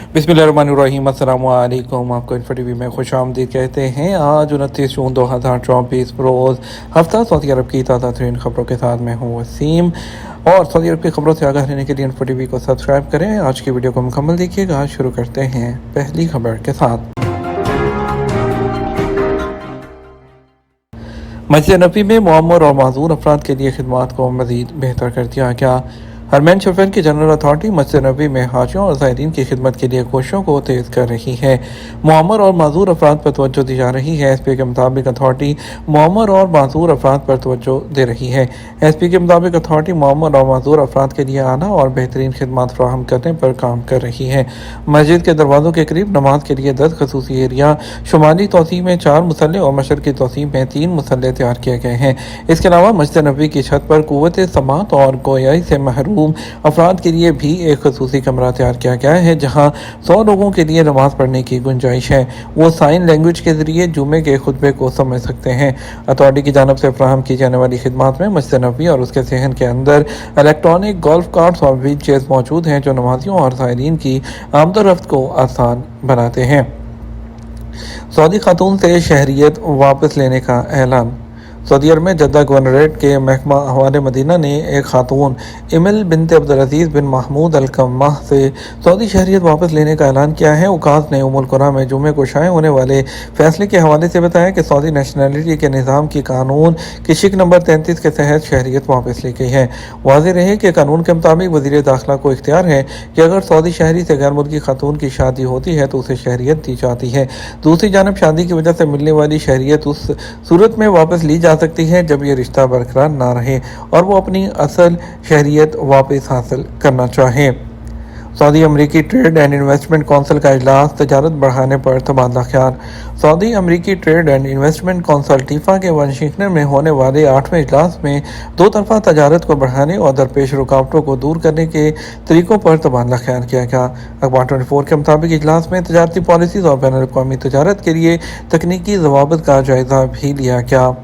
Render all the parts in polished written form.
बिस्मिल्लाहिर्रहमानिर्रहीम। अस्सलाम वालेकुम। आपको इन्फो टीवी में खुश आमदीद कहते हैं। आज 29 जून 2024 रोज़ हफ्ता सऊदी अरब की ताज़ा तरीन खबरों के साथ मैं हूँ वसीम। और सऊदी अरब की खबरों से आगाह रहने के लिए इन्फो टीवी को सब्सक्राइब करें। आज की वीडियो को मुकम्मल देखिएगा। शुरू करते हैं पहली खबर के साथ। मस्जिद नबी में मुअम्मर और माजूर अफराद के लिए खिदमात को मज़ीद बेहतर कर दिया गया। हरमैन शफेन की जनरल अथॉरिटी मस्जिद नबी में हाजियों और ज़ायरीन की खिदमत के लिए कोशिशों को तेज़ कर रही है। मुअम्मर और माजूर अफराद पर तवज्जो दी जा रही है। SP के मुताबिक अथॉरिटी मुअम्मर और माजूर अफराद पर तवज्जो दे रही है। SP के मुताबिक अथॉरिटी मुअम्मर और माजूर अफराद के लिए आना और बेहतरीन खिदमत फराहम करने पर काम कर रही है। मस्जिद के दरवाज़ों के करीब नमाज के लिए 10 खसूसी एरिया, शुमाली तोसी में 4 मुसल्ले और मशरकी तोसी में 3 मुसल्ले तैयार किए गए हैं। इसके अलावा मस्जिद नबी की छत पर कुव्वत समात और गोयाई से महरूम अफराद के लिए भी एक खसूसी कमरा तैयार किया गया है, जहां 100 लोगों के लिए नमाज पढ़ने की गुंजाइश है। वो साइन लैंग्वेज के जरिए जुमे के खुतबे को समझ सकते हैं। अथॉरिटी की जानब से फराहम की जाने वाली खिदमात में मस्जिद नबी और उसके सहन के अंदर इलेक्ट्रॉनिक गोल्फ कार्ट्स और व्हील चेयर्स मौजूद हैं, जो नमाजियों और ज़ायरीन की आमदोरफ्त को आसान बनाते हैं। सऊदी खातून से शहरियत वापस लेने का ऐलान। सऊदी अरब में जद्दा गवर्नरेट के महकमा हवाले मदीना ने एक खातून इमिल बिनते अब्दुल-अज़ीज़ बिन महमूद अल-कम्माह से सऊदी शहरियत वापस लेने का ऐलान किया है। उकास ने उम्मुल कुरा में जुमे को शाये होने वाले फैसले के हवाले से बताया कि सऊदी नेशनलिटी के निज़ाम की कानून की शिक नंबर 33 के तहत शहरियत वापस ली गई है। वाज़ेह रहे कि कानून के मुताबिक वज़ीर दाखिला को इख्तियार है कि अगर सऊदी शहरी से गैर मुल्की खातून की शादी होती है तो उसे शहरियत दी जाती है। दूसरी जानब शादी की वजह से मिलने वाली शहरियत उस सूरत में वापस ली जा सकती है जब यह रिश्ता बरकरार ना रहे और वो अपनी असल शहरियत वापस हासिल करना चाहे। सऊदी अमरीकी ट्रेड एंड इन्वेस्टमेंट कौंसिल का इजलास तजारत बढ़ाने पर तबादला ख्याल। सऊदी अमरीकी trade and investment council TIFFA के वाशिंगटन में होने वाले 8वें इजलास में दो तरफा तजारत को बढ़ाने और दरपेश रुकावटों को दूर करने के तरीकों पर तबादला ख्याल किया गया। अखबार 24 के मुताबिक इजलास में तजारती पॉलिसीज और बैनुल अक़वामी तजारत के लिए तकनीकी ज़वाबित का जायजा भी लिया गया।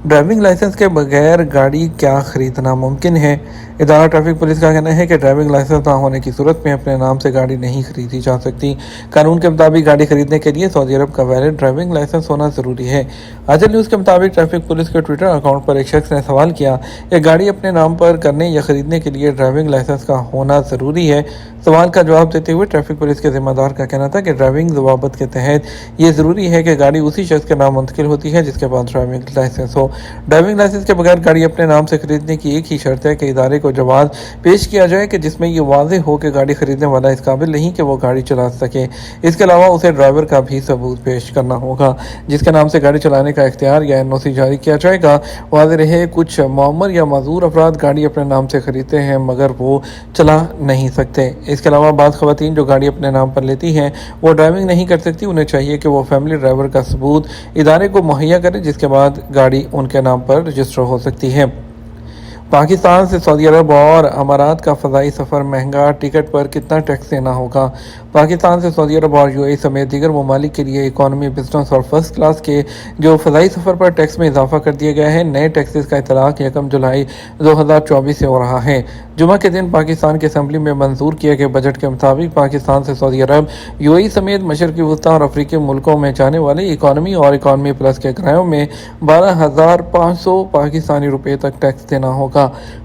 ड्राइविंग लाइसेंस के बगैर गाड़ी क्या खरीदना मुमकिन है। इदारा ट्रैफिक पुलिस का कहना है कि ड्राइविंग लाइसेंस ना होने की सूरत में अपने नाम से गाड़ी नहीं खरीदी जा सकती। कानून के मुताबिक गाड़ी खरीदने के लिए सऊदी अरब का वैलिड ड्राइविंग लाइसेंस होना ज़रूरी है। अजल न्यूज़ के मुताबिक ट्रैफिक पुलिस के ट्विटर अकाउंट पर एक शख्स ने सवाल किया कि गाड़ी अपने नाम पर करने या खरीदने के लिए ड्राइविंग लाइसेंस का होना ज़रूरी है। सवाल का जवाब देते हुए ट्रैफिक पुलिस के जिम्मेदार का कहना था कि ड्राइविंग ज़वाबित के तहत ये ज़रूरी है कि गाड़ी उसी शख्स के नाम मुंतकिल होती है जिसके पास ड्राइविंग लाइसेंस हो। ड्राइविंग लाइसेंस के बगैर गाड़ी अपने नाम से खरीदने की एक ही शर्त है कि इदारे को जवाब पेश किया जाए कि जिसमें ये वाज़ेह हो कि गाड़ी खरीदने वाला इस काबिल नहीं कि वो गाड़ी चला सके। इसके अलावा उसे ड्राइवर का भी सबूत पेश करना होगा जिसके नाम से गाड़ी चलाने का इख्तियार या NOC जारी किया जाएगा। वाज़ेह रहे कुछ मुअम्मर या माजूर अफराद गाड़ी अपने नाम से खरीदते हैं मगर वो चला नहीं सकते। इसके अलावा बाज़ ख़वातीन जो गाड़ी अपने नाम पर लेती हैं वो ड्राइविंग नहीं कर सकती। उन्हें चाहिए कि वो फैमिली ड्राइवर का सबूत इदारे को मुहैया करें जिसके बाद गाड़ी उनके नाम पर रजिस्टर हो सकती है। पाकिस्तान से सऊदी अरब और अमारात का फ़ज़ाई सफ़र महंगा, टिकट पर कितना टैक्स देना होगा। पाकिस्तान से सऊदी अरब और UAE समेत दीगर ममालिक के लिए इकॉनमी, बिजनेस और फर्स्ट क्लास के जो फ़ज़ाई सफ़र पर टैक्स में इजाफा कर दिया गया है। नए टैक्सेस का इतलाक़ 1 जुलाई 2024 से हो रहा है। जुमा के दिन पाकिस्तान की असम्बली में मंजूर किए गए बजट के मुताबिक पाकिस्तान से सऊदी अरब, UAE समेत मशरक़ी वस्ता और अफ्रीकी मुल्कों में जाने वाले इकॉनमी और इकॉनमी प्लस के किरायों में 12,500 पाकिस्तानी रुपये तक टैक्स देना होगा।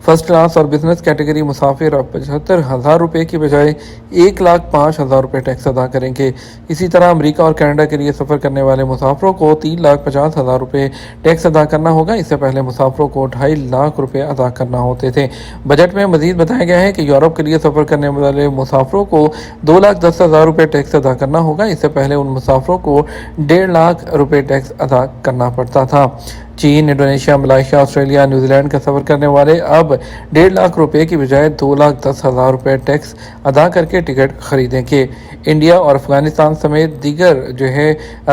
फर्स्ट क्लास और बिजनेस कैटेगरी मुसाफिर अब 75,000 रुपये की बजाय 1,05,000 रुपये टैक्स अदा करेंगे। इसी तरह अमेरिका और कनाडा के लिए सफ़र करने वाले मुसाफिरों को 3,50,000 रुपये टैक्स अदा करना होगा। इससे पहले मुसाफिरों को 2.5 लाख रुपये अदा करना होते थे। बजट में मजीद बताया गया है कि यूरोप के लिए सफ़र करने वाले मुसाफिरों को 2,10,000 रुपये टैक्स अदा करना होगा। इससे पहले उन मुसाफिरों को 1.5 लाख रुपये टैक्स अदा करना पड़ता था। चीन, इंडोनेशिया, मलेशिया, ऑस्ट्रेलिया, न्यूजीलैंड का सफ़र करने वाले अब 1.5 लाख रुपये की बजाय 2,10,000 रुपये टैक्स अदा करके टिकट खरीदेंगे। इंडिया और अफगानिस्तान समेत दीगर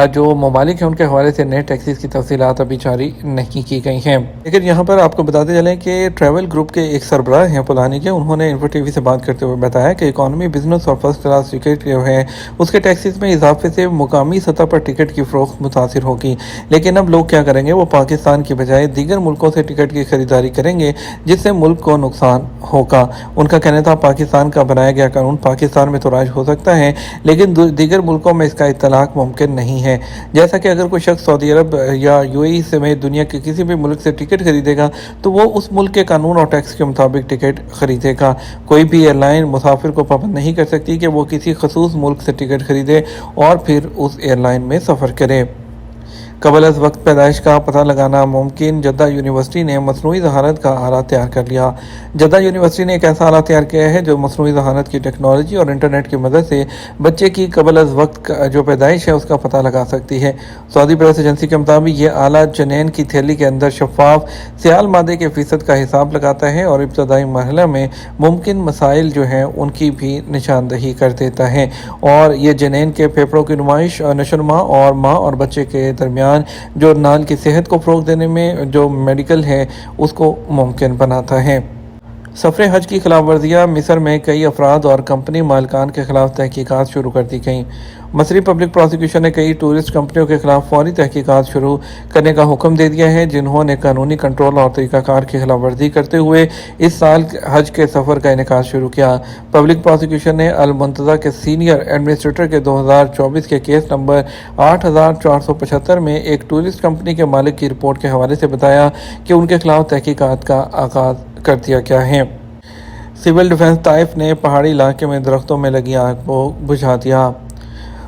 जो ममालिक हैं उनके हवाले से नए टैक्सेस की तफसीलात अभी जारी नहीं की गई हैं। लेकिन यहाँ पर आपको बताते चलें कि ट्रैवल ग्रुप के एक सरबराह हैं पुलानी के, उन्होंने इन्फो टीवी से बात करते हुए बताया कि इकॉनमी, बिजनेस और फर्स्ट क्लास टिकट जो है उसके टैक्सेस में इजाफे से मुकामी सतह पर टिकट की फ़रोख्त मुतासिर होगी। लेकिन अब लोग क्या करेंगे, वो पाकिस्तान की बजाय दीगर मुल्कों से टिकट की खरीदारी करेंगे, जिससे मुल्क को नुकसान होगा। उनका कहना था, पाकिस्तान का बनाया गया कानून पाकिस्तान में तो राज हो सकता है, लेकिन दीगर मुल्कों में इसका इत्तलाक मुमकिन नहीं है। जैसा कि अगर कोई शख्स सऊदी अरब या यूएई समेत दुनिया के किसी भी मुल्क से टिकट खरीदेगा तो वो उस मुल्क के कानून और टैक्स के मुताबिक टिकट खरीदेगा। कोई भी एयरलाइन मुसाफिर को पाबंद नहीं कर सकती कि वो किसी खसूस मुल्क से टिकट खरीदे और फिर उस एयरलाइन में सफ़र करे। कबल अज़ वक्त पैदाइश का पता लगाना मुमकिन। जद्दा यूनिवर्सिटी ने मसनूई ज़हानत का आला तैयार कर लिया। जद्दा यूनिवर्सिटी ने एक ऐसा आला तैयार किया है जो मसनूई ज़हानत की टेक्नोलॉजी और इंटरनेट की मदद से बच्चे की कबल अज़ वक्त जो पैदाइश है उसका पता लगा सकती है। सऊदी प्रेस एजेंसी के मुताबिक ये आला जनेन की थैली के अंदर शफाफ सियाल मादे के फ़ीसद का हिसाब लगाता है और इब्तदाई मरहला में मुमकिन मसाइल जो हैं उनकी भी निशानदही कर देता है। और ये जनेन के फेफड़ों की नुमाइश नशोनुमा और माँ और बच्चे के दरमियान जो नाल की सेहत को फ़रोग़ देने में जो मेडिकल है उसको मुमकिन बनाता है। सफ़र हज की खिलाफ वर्जियाँ। मिस्र में कई अफराद और कंपनी मालिकान के खिलाफ तहकीकात शुरू कर दी गईं। मसरी पब्लिक प्रोसिक्यूशन ने कई टूरिस्ट कंपनियों के खिलाफ फौरी तहकीकात शुरू करने का हुक्म दे दिया है, जिन्होंने कानूनी कंट्रोल और तरीक़ाकार की खिलाफ वर्जी करते हुए इस साल हज के सफ़र का इनेकाद शुरू किया। पब्लिक प्रोसिक्यूशन ने अल मुंतज़ा के सीनियर एडमिनिस्ट्रेटर के 2024 के केस नंबर 8475 में एक टूरिस्ट कंपनी के मालिक की रिपोर्ट के हवाले से बताया कि उनके खिलाफ तहकीकात का आगाज़ कर दिया गया है। सिविल डिफेंस ताइफ ने पहाड़ी इलाके में दरख्तों में लगी आग को बुझा दिया।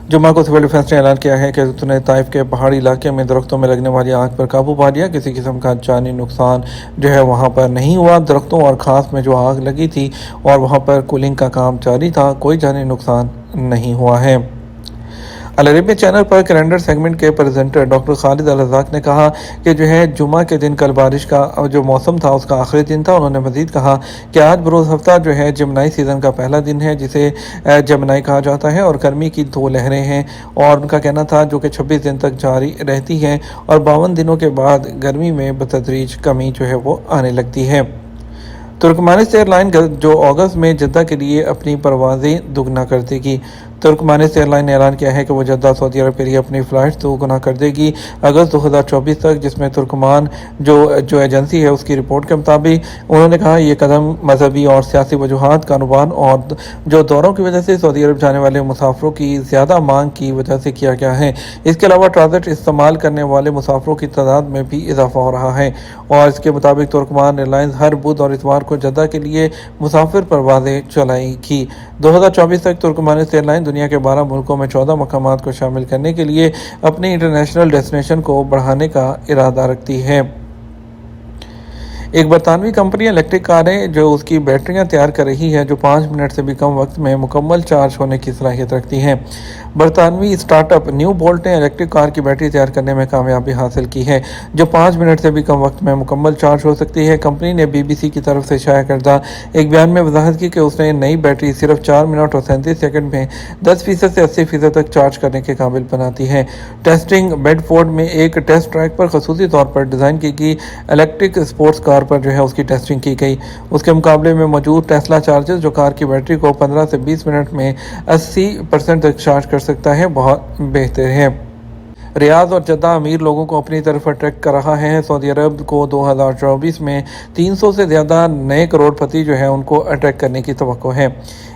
जुम्मा को सिविल डिफेंस ने ऐलान किया है कि उसने ताइफ के पहाड़ी इलाके में दरख्तों में लगने वाली आग पर काबू पा लिया। किसी किस्म का जानी नुकसान जो है वहाँ पर नहीं हुआ। दरख्तों और खास में जो आग लगी थी और वहाँ पर कूलिंग का काम जारी था, कोई जानी नुकसान नहीं हुआ है। अल अरेबिया चैनल पर कैलेंडर सेगमेंट के प्रेजेंटर डॉक्टर खालिद अल रज़ाक ने कहा कि जो है जुमा के दिन कल बारिश का जो मौसम था उसका आखिरी दिन था। उन्होंने मज़ीद कहा कि आज बरोज़ हफ्ता जो है जमनाई सीज़न का पहला दिन है, जिसे जमनाई कहा जाता है, और गर्मी की 2 लहरें हैं और उनका कहना था जो कि 26 दिन तक जारी रहती हैं और 52 दिनों के बाद गर्मी में बतदरीज कमी जो है वो आने लगती है। तुर्कमानिस्तान एयरलाइन जो अगस्त में जद्दा के लिए अपनी परवाज़ें दुगना कर देगी। तुर्कमानिस्तान एयरलाइन ने ऐलान किया है कि वो जद्दा सऊदी अरब के लिए अपनी फ़्लाइट्स दोगुना कर देगी अगस्त 2024 तक, जिसमें तुर्कमान जो एजेंसी है उसकी रिपोर्ट के मुताबिक उन्होंने कहा ये कदम मजहबी और सियासी वजूहात, कारोबार और जो दौरों की वजह से सऊदी अरब जाने वाले मुसाफिरों की ज़्यादा मांग की वजह से किया गया है। इसके अलावा ट्रांजिट इस्तेमाल करने वाले मुसाफिरों की तादाद में भी इजाफा हो रहा है और इसके मुताबिक तुर्कमान एयरलाइंस हर बुध और इतवार को जद्दा के लिए मुसाफिर परवाज़ें चलाएगी। 2024 तक तुर्कमानिस्तान एयरलाइन दुनिया के 12 मुल्कों में 14 मकामात को शामिल करने के लिए अपनी इंटरनेशनल डेस्टिनेशन को बढ़ाने का इरादा रखती है। एक बरतानवी कंपनी इलेक्ट्रिक कारें जो उसकी बैटरियां तैयार कर रही है जो 5 मिनट से भी कम वक्त में मुकम्मल चार्ज होने की सलाहियत रखती हैं। बरतानवी स्टार्टअप न्यू बोल्ट ने इलेक्ट्रिक कार की बैटरी तैयार करने में कामयाबी हासिल की है जो 5 मिनट से भी कम वक्त में मुकम्मल चार्ज हो सकती है। कंपनी ने BBC की तरफ से शाया करदा एक बयान में वजाहत की कि उसने नई बैटरी सिर्फ 4 मिनट और 37 सेकंड में 10% से 80% तक चार्ज करने के काबिल बनाती है। टेस्टिंग बेडफोर्ड में एक टेस्ट ट्रैक पर खसूसी तौर पर डिज़ाइन की गई इलेक्ट्रिक स्पोर्ट्स कार पर जो है उसकी टेस्टिंग की गई। उसके मुकाबले में मौजूद टेस्ला चार्जर जो कार की बैटरी को 15 से 20 मिनट में 80% तक चार्ज कर सकता है, बहुत बेहतर है। रियाद और जद्दा अमीर लोगों को अपनी तरफ अट्रैक्ट कर रहा है। सऊदी अरब को 2024 में 300 से ज़्यादा नए करोड़पति जो है उनको अट्रैक्ट करने की तवक्को है।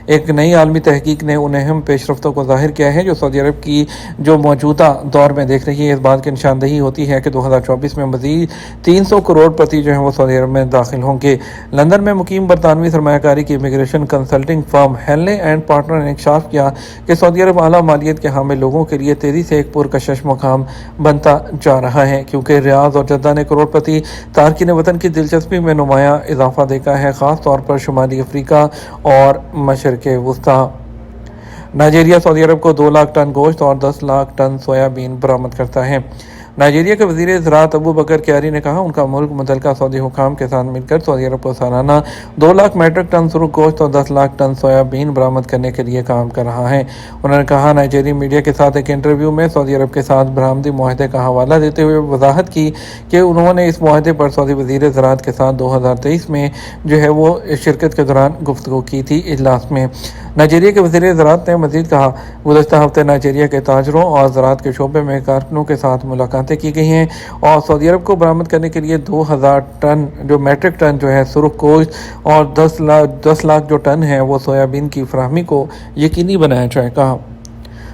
एक नई आलमी तहकीक ने उन अहम पेशरफ्तों को जाहिर किया है जो सऊदी अरब की जो मौजूदा दौर में देख रही है। इस बात की निशानदही होती है कि 2024 में मज़ीद 300 करोड़पति जो हैं वो सऊदी अरब में दाखिल होंगे। लंदन में मुकीम बरतानवी सरमायाकारी की immigration consulting firm Henley and partner ने इंकशाफ किया कि सऊदी अरब आला मालियत के हामिल लोगों के लिए तेज़ी से एक पुरकशिश मकाम बनता जा रहा है, क्योंकि रियाद और जद्दा ने करोड़पति तारकीन वतन की दिलचस्पी में नुमाया इजाफा देखा है, ख़ास तौर पर शुमाली अफ्रीका और मशरक़ वस्ता। नाइजीरिया सऊदी अरब को 2 लाख टन गोश्त और 10 लाख टन सोयाबीन बरामद करता है। नाइजीरिया के वज़ीर ज़राअत अबू बकर क्यारी ने कहा उनका मुल्क मुतल्लिका सऊदी हुकाम के साथ मिलकर सऊदी अरब को सालाना 2 लाख मीट्रिक टन सुर्ख गोश्त और 10 लाख टन सोयाबीन बरामद करने के लिए काम कर रहा है। उन्होंने कहा नाइजीरिया मीडिया के साथ एक इंटरव्यू में सऊदी अरब के साथ बरामदी मुआहदे का हवाला देते हुए वजाहत की कि उन्होंने इस मुआहदे पर सऊदी वज़ीर ज़राअत के साथ 2023 में जो है वो शिरकत के दौरान गुफ्तगू की थी इजलास में। नाइजीरिया के वज़ीर ज़राअत ने मज़ीद कहा गुज़श्ता हफ्ते नाइजीरिया के ताजरों और ज़राअत के शोबे में कारकुनों के साथ मुलाकातें طے کی گئی ہیں اور سعودی عرب کو برآمد کرنے کے لیے 2000 ٹن جو میٹرک ٹن جو ہے سرخ گوشت اور 10 لاکھ جو ٹن ہے وہ سویابین کی فراہمی کو یقینی بنایا جائے گا۔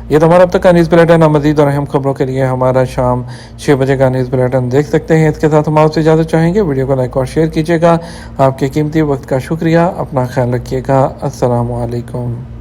یہ تو ہمارا اب تک کا نیوز بلیٹن ہے۔ مزید اور اہم خبروں کے لیے ہمارا شام 6 بجے کا نیوز بلیٹن دیکھ سکتے ہیں۔ اس کے ساتھ ہم آپ سے اجازت چاہیں گے، ویڈیو کو لائک اور شیئر کیجیے گا۔ آپ کے قیمتی وقت کا شکریہ، اپنا خیال رکھیے گا۔ السلام علیکم۔